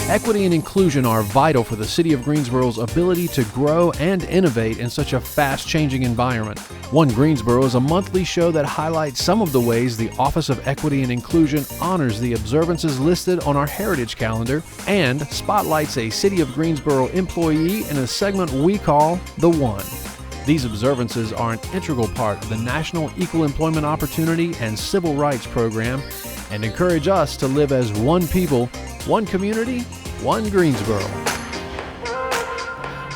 Equity and inclusion are vital for the City of Greensboro's ability to grow and innovate in such a fast-changing environment. One Greensboro is a monthly show that highlights some of the ways the Office of Equity and Inclusion honors the observances listed on our Heritage Calendar and spotlights a City of Greensboro employee in a segment we call The One. These observances are an integral part of the National Equal Employment Opportunity and Civil Rights Program and encourage us to live as one people, one community, one Greensboro.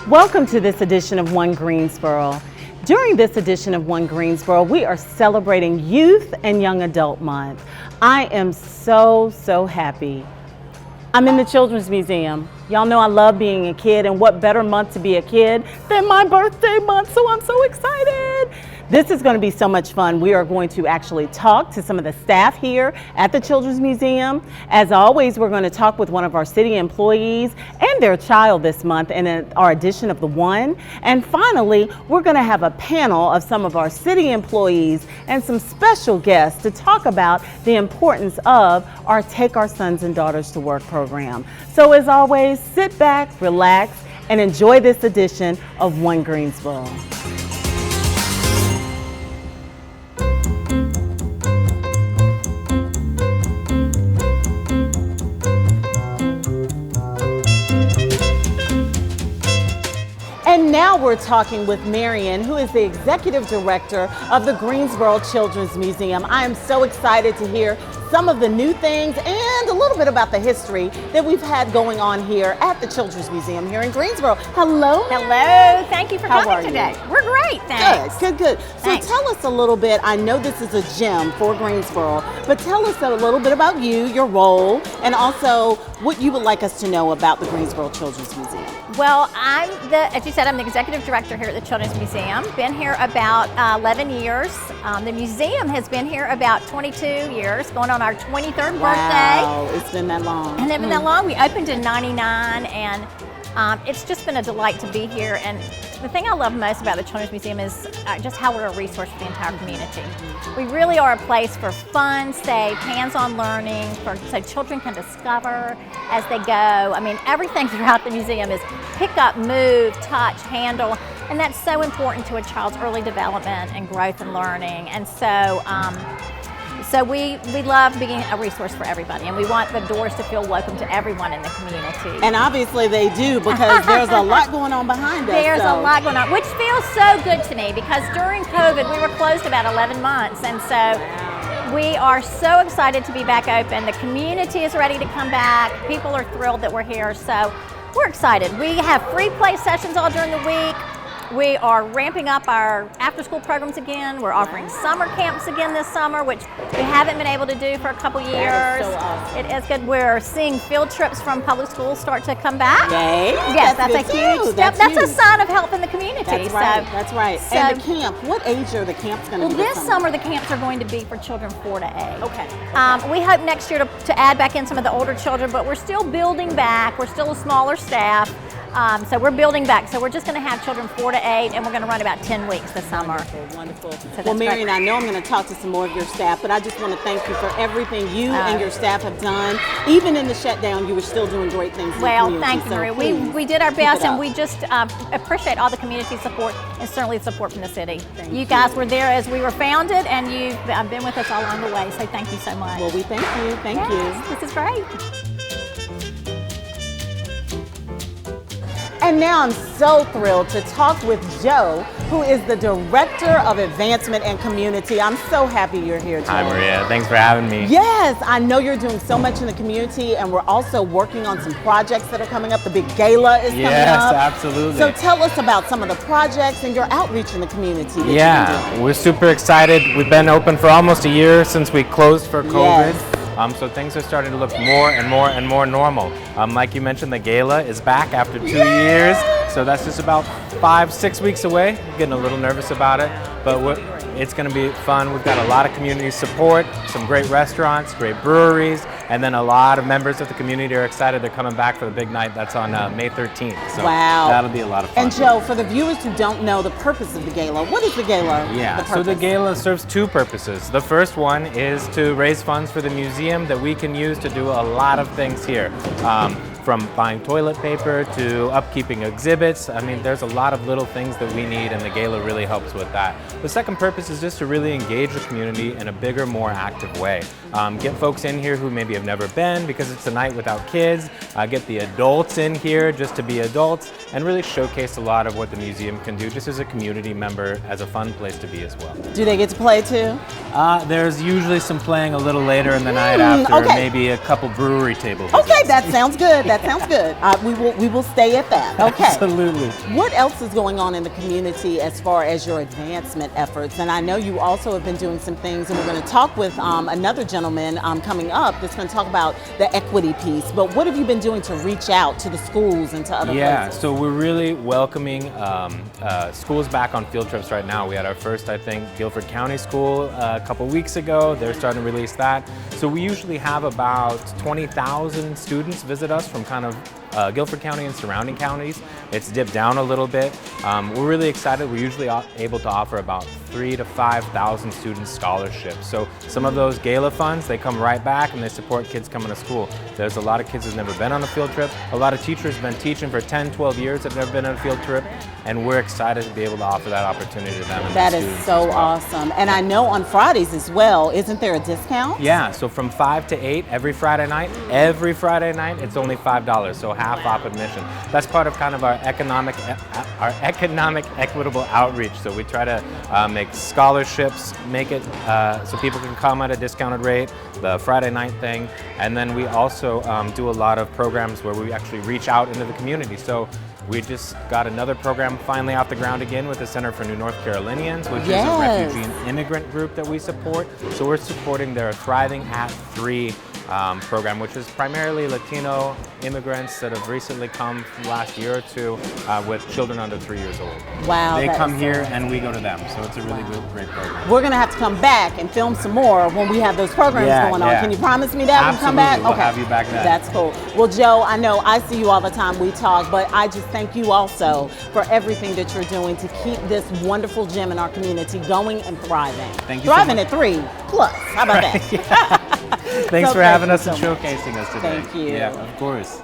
Welcome to this edition of One Greensboro. During this edition of One Greensboro, we are celebrating Youth and Young Adult Month. I am so happy. I'm in the Children's Museum. Y'all know I love being a kid, and what better month to be a kid than my birthday month, so I'm so excited. This is going to be so much fun. We are going to actually talk to some of the staff here at the Children's Museum. As always, we're going to talk with one of our city employees and their child this month in our edition of The One. And finally, we're going to have a panel of some of our city employees and some special guests to talk about the importance of our Take Our Sons and Daughters to Work program. So as always, sit back, relax, and enjoy this edition of One Greensboro. And now we're talking with Marion, who is the Executive Director of the Greensboro Children's Museum. I am so excited to hear some of the new things and a little bit about the history that we've had going on here at the Children's Museum here in Greensboro. Hello, Marion. Hello, thank you for coming today. We're great, thanks. Good. Thanks. So tell us a little bit, I know this is a gym for Greensboro, but tell us a little bit about you, your role, and also what you would like us to know about the Greensboro Children's Museum. Well, as you said, I'm the Executive Director here at the Children's Museum. Been here about 11 years. The museum has been here about 22 years, going on our 23rd birthday. Wow, it's been that long. And it's been that long. We opened in '99, and it's just been a delight to be here. And the thing I love most about the Children's Museum is just how we're a resource for the entire community. We really are a place for fun, safe, hands-on learning, so children can discover as they go. I mean, everything throughout the museum is pick up, move, touch, handle, and that's so important to a child's early development and growth and learning. And so we love being a resource for everybody, and we want the doors to feel welcome to everyone in the community. And obviously they do, because there's a lot going on behind us. There's a lot going on, which feels so good to me, because during COVID we were closed about 11 months, and so we are so excited to be back open. The community is ready to come back. People are thrilled that we're here, so we're excited. We have free play sessions all during the week. We are ramping up our after-school programs again. We're offering summer camps again this summer, which we haven't been able to do for a couple years. That is so awesome. It is good. We're seeing field trips from public schools start to come back. Yay. Yes, that's a huge step. That's a sign of health in the community. That's right. And the camp, what age are the camps going to be? Well, this summer the camps are going to be for children 4 to 8. Okay. We hope next year to add back in some of the older children, but we're still building back. We're still a smaller staff. So we're building back. So we're just going to have children 4 to 8, and we're going to run about 10 weeks this summer. Wonderful. So well, Marion, I know I'm going to talk to some more of your staff, but I just want to thank you for everything you and your staff have done. Even in the shutdown, you were still doing great things in the community. Thank you, Maria. We did our best, and we just appreciate all the community support and certainly the support from the city. You guys were there as we were founded, and you've been with us all along the way, so thank you so much. Well, we thank you. Thank you. This is great. And now I'm so thrilled to talk with Joe, who is the Director of Advancement and Community. I'm so happy you're here, Joe. Hi, Maria. Thanks for having me. Yes, I know you're doing so much in the community, and we're also working on some projects that are coming up. The big gala is coming up. Yes, absolutely. So tell us about some of the projects and your outreach in the community. We're super excited. We've been open for almost a year since we closed for COVID. Yes. So things are starting to look more and more normal. Like you mentioned, the gala is back after 2 years, so that's just about 5-6 weeks away. Getting a little nervous about it, but it's going to be fun. We've got a lot of community support, some great restaurants, great breweries, and then a lot of members of the community are excited. They're coming back for the big night. That's on May 13th. So that'll be a lot of fun. And Joe, for the viewers who don't know the purpose of the gala, what is the gala? Yeah, so the gala serves two purposes. The first one is to raise funds for the museum that we can use to do a lot of things here. from buying toilet paper to upkeeping exhibits. I mean, there's a lot of little things that we need, and the gala really helps with that. The second purpose is just to really engage the community in a bigger, more active way. Get folks in here who maybe have never been, because it's a night without kids. Get the adults in here just to be adults, and really showcase a lot of what the museum can do just as a community member, as a fun place to be as well. Do they get to play too? There's usually some playing a little later in the night after, okay. Maybe a couple brewery table visits. Okay, that sounds good. That sounds good. We will stay at that. Okay. Absolutely. What else is going on in the community as far as your advancement efforts? And I know you also have been doing some things, and we're going to talk with another gentleman coming up that's going to talk about the equity piece. But what have you been doing to reach out to the schools and to other places? Yeah, so we're really welcoming schools back on field trips right now. We had our first, I think, Guilford County School a couple weeks ago. They're starting to release that. So we usually have about 20,000 students visit us from kind of Guilford County and surrounding counties. It's dipped down a little bit. We're really excited. We're usually able to offer about 3,000 to 5,000 students scholarships. So some of those gala funds, they come right back and they support kids coming to school. There's a lot of kids who've never been on a field trip. A lot of teachers have been teaching for 10, 12 years that have never been on a field trip. And we're excited to be able to offer that opportunity to them. That is so awesome. And I know on Fridays as well, isn't there a discount? Yeah, so from 5 to 8 every Friday night, it's only $5, so half off admission. That's part of kind of our economic equitable outreach. So we try to make scholarships, make it so people can come at a discounted rate, the Friday night thing. And then we also do a lot of programs where we actually reach out into the community. So we just got another program finally off the ground again with the Center for New North Carolinians, which is a refugee and immigrant group that we support. So we're supporting their Thriving at 3 program, which is primarily Latino immigrants that have recently come from the last year or two with children under 3 years old. Wow. They come here and we go to them. So it's a really great program. We're going to have to come back and film some more when we have those programs going on. Can you promise me that when we come back? We'll have you back then. That's cool. Well, Joe, I know I see you all the time. We talk, but I just thank you also for everything that you're doing to keep this wonderful gem in our community going and thriving. Thank you Thriving so at 3 plus. How about that? Thanks for having us and showcasing us today. Thank you. Yeah, of course.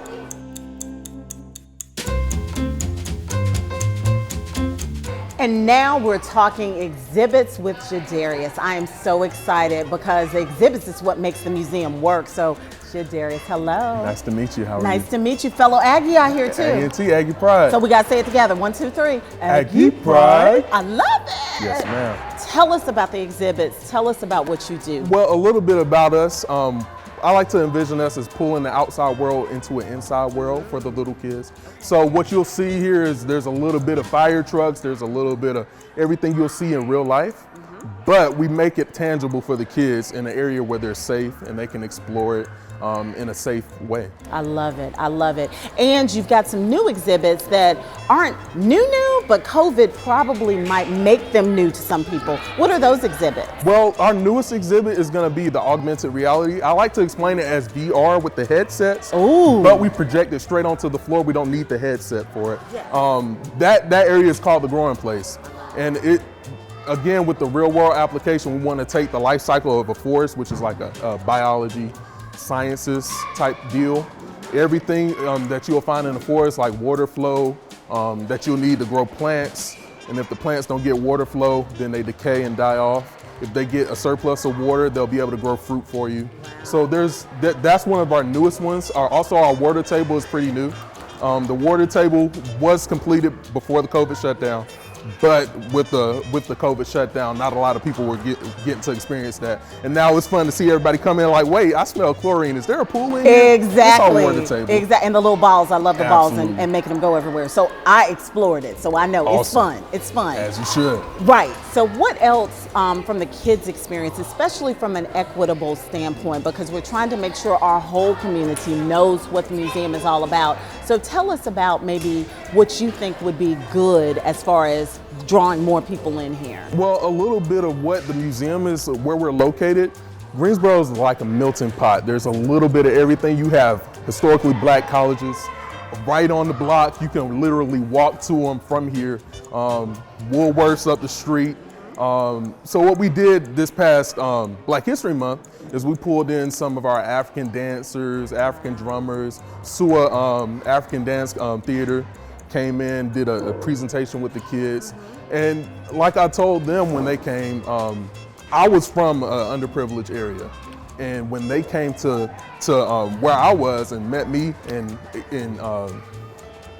And now we're talking exhibits with Jadarius. I am so excited because the exhibits is what makes the museum work. So Jadarius, hello. Nice to meet you. How are you? Nice to meet you. Fellow Aggie out here too. A&T, Aggie Pride. So we got to say it together. 1, 2, 3. Aggie Pride. I love it. Yes, ma'am. Tell us about the exhibits. Tell us about what you do. Well, a little bit about us. I like to envision us as pulling the outside world into an inside world for the little kids. So what you'll see here is there's a little bit of fire trucks, there's a little bit of everything you'll see in real life, but we make it tangible for the kids in an area where they're safe and they can explore it in a safe way. I love it. I love it. And you've got some new exhibits that aren't new, but COVID probably might make them new to some people. What are those exhibits? Well, our newest exhibit is going to be the augmented reality. I like to explain it as VR with the headsets, but we project it straight onto the floor. We don't need the headset for it. That area is called the Growing Place. And it, again, with the real world application, we want to take the life cycle of a forest, which is like a biology, sciences type deal. Everything that you'll find in the forest, like water flow, that you'll need to grow plants. And if the plants don't get water flow, then they decay and die off. If they get a surplus of water, they'll be able to grow fruit for you. So that's one of our newest ones. Also, our water table is pretty new. The water table was completed before the COVID shutdown. But with the COVID shutdown, not a lot of people were getting to experience that. And now it's fun to see everybody come in like, wait, I smell chlorine. Is there a pool in here? Exactly. It's our water table. Exactly. And the little balls, I love the Absolutely. balls and making them go everywhere. So I explored it. So I know it's fun. It's fun. As you should. Right. So what else from the kids' experience, especially from an equitable standpoint, because we're trying to make sure our whole community knows what the museum is all about. So tell us about maybe what you think would be good as far as drawing more people in here. Well, a little bit of what the museum is, where we're located. Greensboro is like a melting pot. There's a little bit of everything. You have historically black colleges right on the block. You can literally walk to them from here. Woolworths up the street. So what we did this past Black History Month is we pulled in some of our African dancers, African drummers. SUA African Dance Theater came in, did a presentation with the kids. And like I told them when they came, I was from an underprivileged area. And when they came to where I was and met me and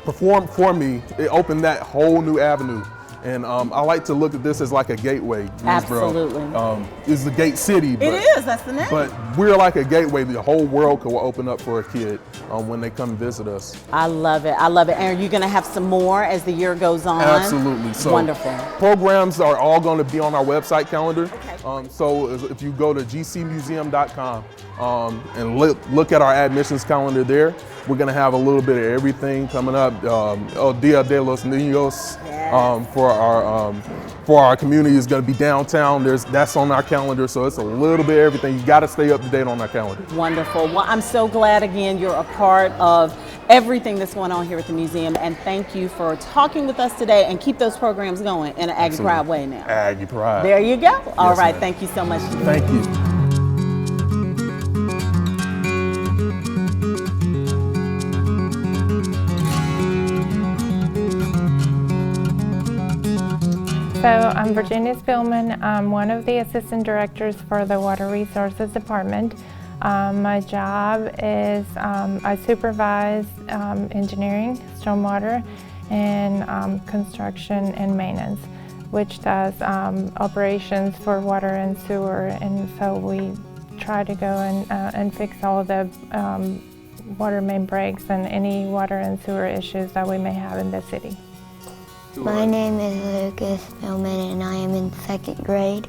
performed for me, it opened that whole new avenue. And I like to look at this as like a gateway. Greensboro. Absolutely. It's the gate city. But, it is, that's the name. But we're like a gateway. The whole world could open up for a kid when they come visit us. I love it. I love it. And are you going to have some more as the year goes on? Absolutely. So wonderful. Programs are all going to be on our website calendar. Okay. So if you go to gcmuseum.com and look at our admissions calendar there, we're going to have a little bit of everything coming up. El Dia de los Niños for our community is going to be downtown. That's on our calendar, so it's a little bit of everything. You got to stay up to date on our calendar. Wonderful. Well, I'm so glad again you're a part of everything that's going on here at the museum, and thank you for talking with us today, and keep those programs going in an Aggie Pride way now. Aggie Pride. There you go. All right. Ma'am. Thank you so much. Thank you. So I'm Virginia Spellman. I'm one of the assistant directors for the Water Resources Department. My job is I supervise engineering, stormwater, and construction and maintenance, which does operations for water and sewer. And so we try to go and fix all the water main breaks and any water and sewer issues that we may have in the city. My name is Lucas Millman and I am in 2nd grade.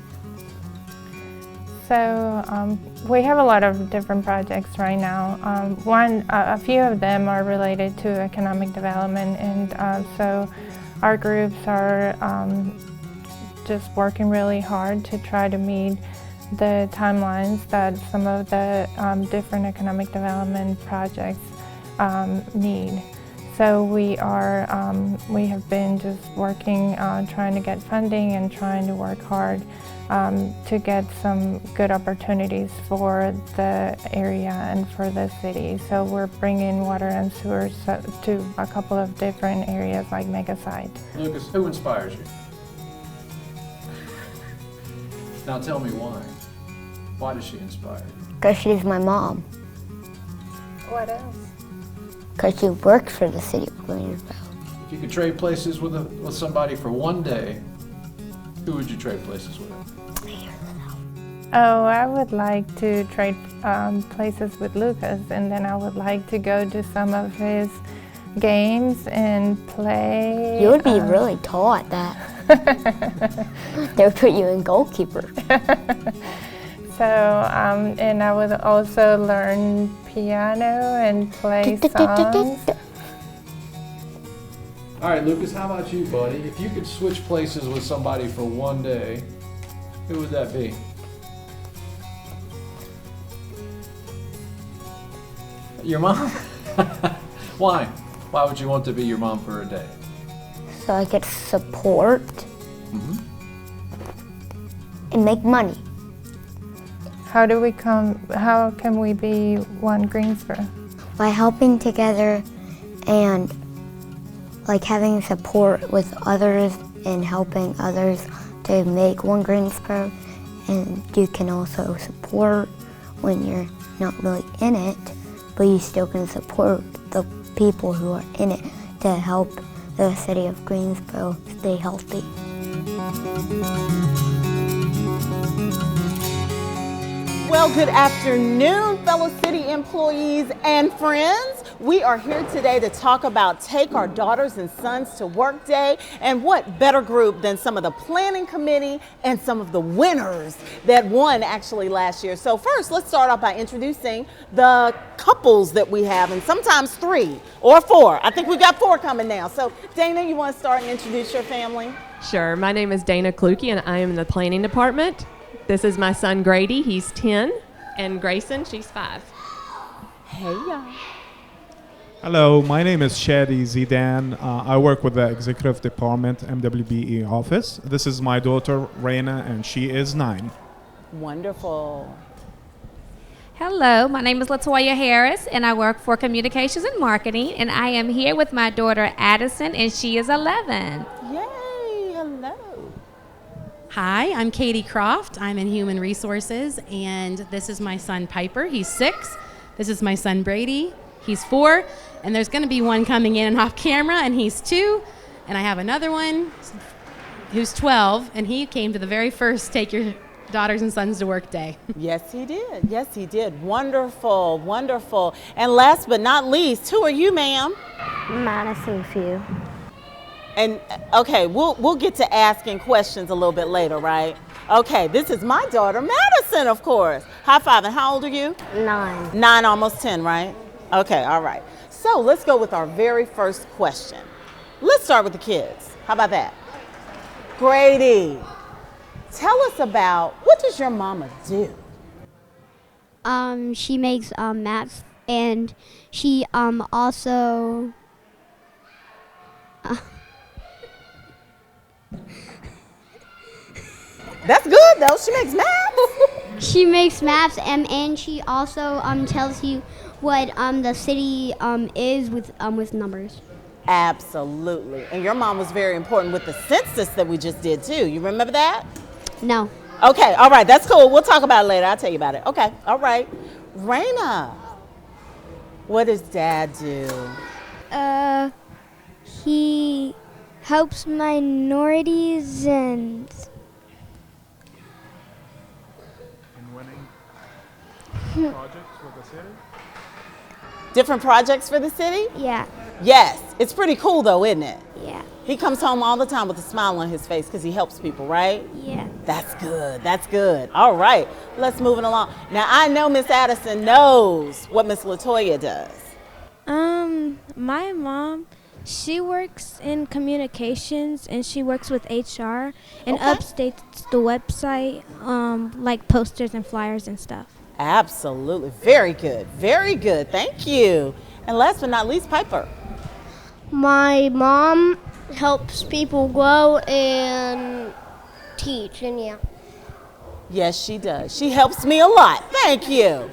So we have a lot of different projects right now. A few of them are related to economic development, and so our groups are just working really hard to try to meet the timelines that some of the different economic development projects need. So we have been just working on trying to get funding and trying to work hard to get some good opportunities for the area and for the city. So we're bringing water and sewers to a couple of different areas like mega site. Lucas, who inspires you? Now tell me why. Why does she inspire you? Because she's my mom. What else? Because she works for the City of Greensboro. If you could trade places with somebody for one day, who would you trade places with? Oh, I would like to trade places with Lucas, and then I would like to go to some of his games and play. You would be really tall at that. They would put you in goalkeeper. So, and I would also learn piano and play songs. All right, Lucas, how about you, buddy? If you could switch places with somebody for one day, who would that be? Your mom? Why? Why would you want to be your mom for a day? So I could support and make money. How can we be one Greensboro? By helping together and like having support with others and helping others to make one Greensboro. And you can also support when you're not really in it, but you still can support the people who are in it to help the City of Greensboro stay healthy. Well, good afternoon, fellow city employees and friends. We are here today to talk about Take Our Daughters and Sons to Work Day, and what better group than some of the planning committee and some of the winners that won actually last year. So first, let's start off by introducing the couples that we have, and sometimes 3 or 4. I think we've got 4 coming now. So Dana, you want to start and introduce your family? Sure. My name is Dana Kluke, and I am in the planning department. This is my son Grady, he's 10, and Grayson, she's 5. Hey y'all. Hello, my name is Shadi Zidan. I work with the Executive Department MWBE office. This is my daughter, Raina, and she is 9. Wonderful. Hello, my name is Latoya Harris, and I work for Communications and Marketing, and I am here with my daughter Addison, and she is 11. Yay, hello. Hi, I'm Katie Croft. I'm in Human Resources, and this is my son Piper. He's 6. This is my son Brady. He's 4, and there's going to be one coming in and off camera, and he's 2. And I have another one who's 12, and he came to the very first Take Your Daughters and Sons to Work Day. Yes, he did. Yes, he did. Wonderful, wonderful. And last but not least, who are you, ma'am? Madison Few. And okay, we'll get to asking questions a little bit later, right? Okay, this is my daughter, Madison, of course. High five. And how old are you? 9. 9, almost 10, right? Okay, all right. So let's go with our very first question. Let's start with the kids. How about that? Grady, tell us about, what does your mama do? She makes maps, and she also That's good though. She makes maps. she makes maps, and she also tells you what the city is with numbers. Absolutely. And your mom was very important with the census that we just did too. You remember that? No. Okay, all right, that's cool. We'll talk about it later. I'll tell you about it. Okay, all right. Raina, what does Dad do? He helps minorities and Projects for the city? Different projects for the city? yeah. Yes. It's pretty cool though, isn't it? Yeah. He comes home all the time with a smile on his face because he helps people, right? Yeah. That's good. That's good. All right. Let's move it along. Now, I know Miss Addison knows what Miss Latoya does. My mom, she works in communications and she works with HR and updates the website, like posters and flyers and stuff. Absolutely. Very good. Very good. Thank you. And last but not least, Piper. My mom helps people grow and teach, and yeah. Yes, she does. She helps me a lot. Thank you.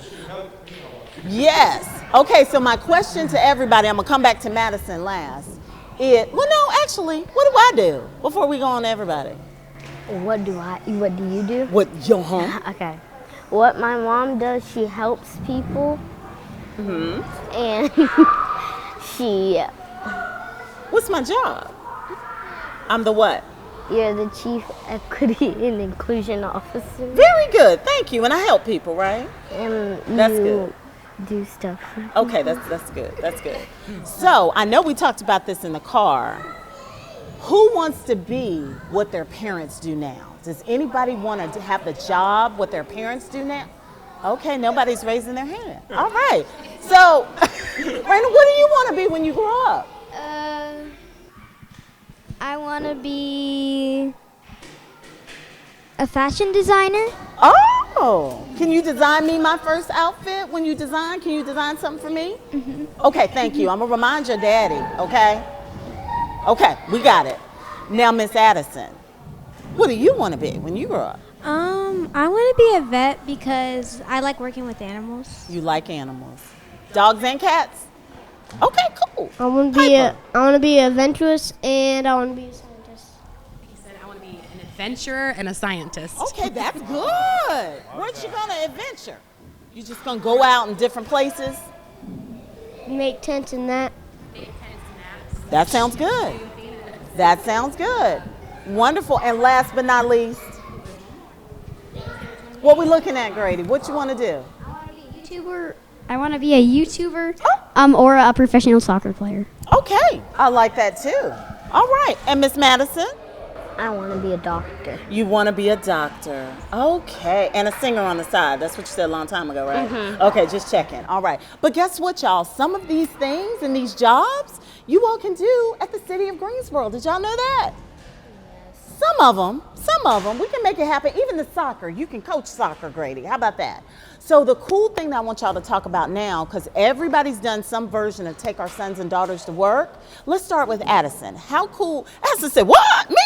Yes. Okay, so my question to everybody, I'm going to come back to Madison last. Well, no, actually, what do I do before we go on to everybody? What do you do? What, your home? Okay. What my mom does, she helps people. And she... What's my job? I'm the what? You're the Chief Equity and Inclusion Officer. Very good, thank you. And I help people, right? And That's you good. do stuff. Okay, that's good. That's good. So I know we talked about this in the car. Who wants to be what their parents do now? Does anybody want to have the job what their parents do now? Okay, nobody's raising their hand. All right. So, Raina, what do you want to be when you grow up? I want to be a fashion designer. Oh, can you design me my first outfit when you design? Can you design something for me? Okay, thank you. I'm going to remind your daddy, okay? Okay, we got it. Now, Miss Addison, what do you want to be when you grow up? I want to be a vet because I like working with animals. You like animals. Dogs and cats? Okay, cool. I want to be an adventurous, and I want to be a scientist. He said, I want to be an adventurer and a scientist. Okay, that's good. Where's you going to adventure? You just going to go out in different places? Make tents and that. That sounds good. That sounds good. Wonderful. And last but not least, what we looking at, Grady? What you want to do? I want to be a YouTuber or a professional soccer player. Okay, I like that too. All right. And Miss Madison? I want to be a doctor. You want to be a doctor. Okay. And a singer on the side. That's what you said a long time ago, right? Okay, just checking. All right. But guess what, y'all? Some of these things and these jobs you all can do at the City of Greensboro. Did y'all know that? Some of some of them, we can make it happen. Even the soccer, you can coach soccer, Grady. How about that? So the cool thing that I want y'all to talk about now, because everybody's done some version of Take Our Sons and Daughters to Work. Let's start with Addison. How cool, Addison said, what, me?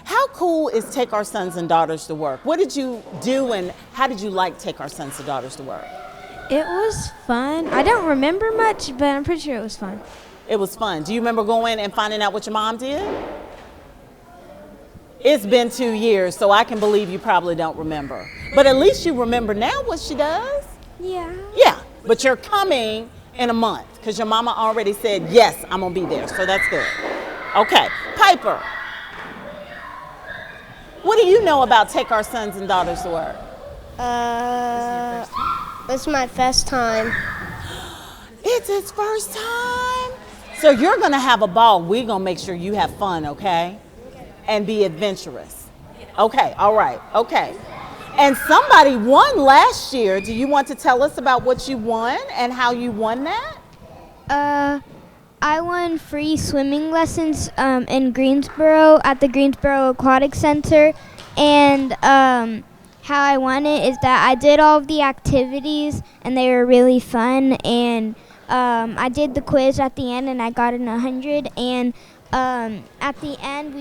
How cool is Take Our Sons and Daughters to Work? What did you do and how did you like Take Our Sons and Daughters to Work? It was fun. I don't remember much, but I'm pretty sure it was fun. It was fun. Do you remember going and finding out what your mom did? It's been 2 years, so I can believe you probably don't remember. But at least you remember now what she does? Yeah. Yeah, but you're coming in a month because your mama already said, yes, I'm gonna be there, so that's good. Okay, Piper. What do you know about Take Our Sons and Daughters to Work? It's my first time. It's his first time? So you're gonna have a ball. We're gonna make sure you have fun, okay? And be adventurous. Okay, all right, okay. And somebody won last year. Do you want to tell us about what you won and how you won that? I won free swimming lessons in Greensboro at the Greensboro Aquatic Center, and how I won it is that I did all of the activities and they were really fun, and I did the quiz at the end and I got an 100, and at the end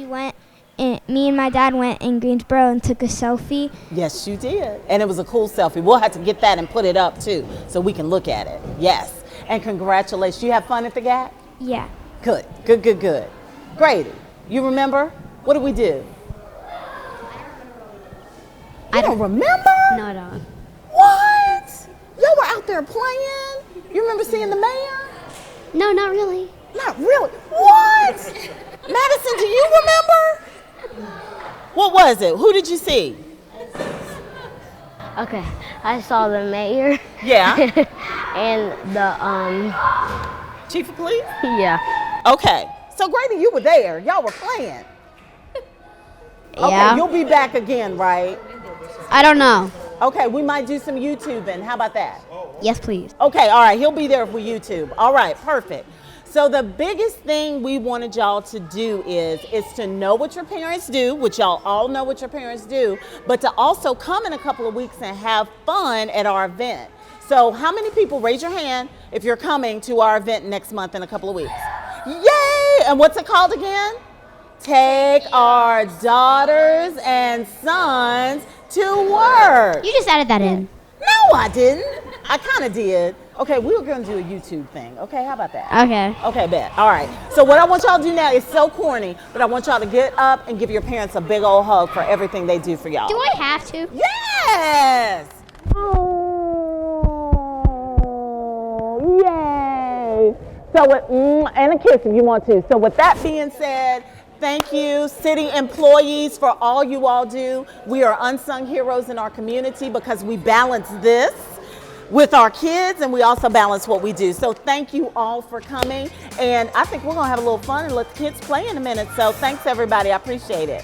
me and my dad went in Greensboro and took a selfie. Yes, you did. And it was a cool selfie. We'll have to get that and put it up too so we can look at it. Yes. And congratulations. You have fun at the GAC? Yeah. Good, good, good, good. Grady, you remember? What did we do? I don't remember? No, I don't. What? Y'all were out there playing? You remember seeing the mayor? No, not really. Not really? What? Madison, do you remember? What was it? Who did you see? Okay, I saw the mayor. Yeah. And the Chief of Police? Yeah. Okay. So Grady, you were there. Y'all were playing. Okay, Yeah. you'll be back again, right? I don't know. Okay, we might do some YouTubing. How about that? Yes, please. Okay, all right, he'll be there if we YouTube. All right, perfect. So the biggest thing we wanted y'all to do is to know what your parents do, which y'all all know what your parents do, but to also come in a couple of weeks and have fun at our event. So how many people, raise your hand if you're coming to our event next month in a couple of weeks? Yay! And what's it called again? Take Our Daughters and Sons to Work. You just added that in. No, I didn't. I kind of did. Okay, we were going to do a YouTube thing. Okay, how about that? Okay. Okay, bet. All right. So what I want y'all to do now is so corny, but I want y'all to get up and give your parents a big old hug for everything they do for y'all. Do I have to? Yes! Oh, yay! So, and a kiss if you want to. So with that being said, thank you, city employees, for all you all do. We are unsung heroes in our community because we balance this with our kids and we also balance what we do. So thank you all for coming. And I think we're gonna have a little fun and let the kids play in a minute. So thanks everybody, I appreciate it.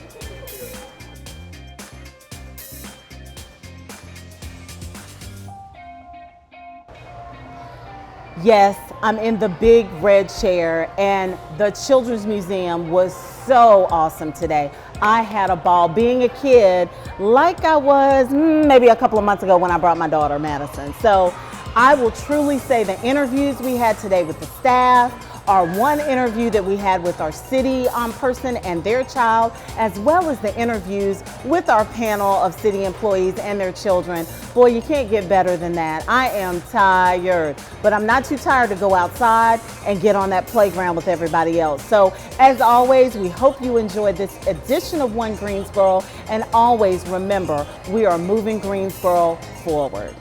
Yes, I'm in the big red chair and the Children's Museum was so awesome today. I had a ball being a kid like I was maybe a couple of months ago when I brought my daughter Madison. So I will truly say the interviews we had today with the staff, our one interview that we had with our city person and their child, as well as the interviews with our panel of city employees and their children. Boy, you can't get better than that. I am tired, but I'm not too tired to go outside and get on that playground with everybody else. So as always, we hope you enjoyed this edition of One Greensboro, and always remember, we are moving Greensboro forward.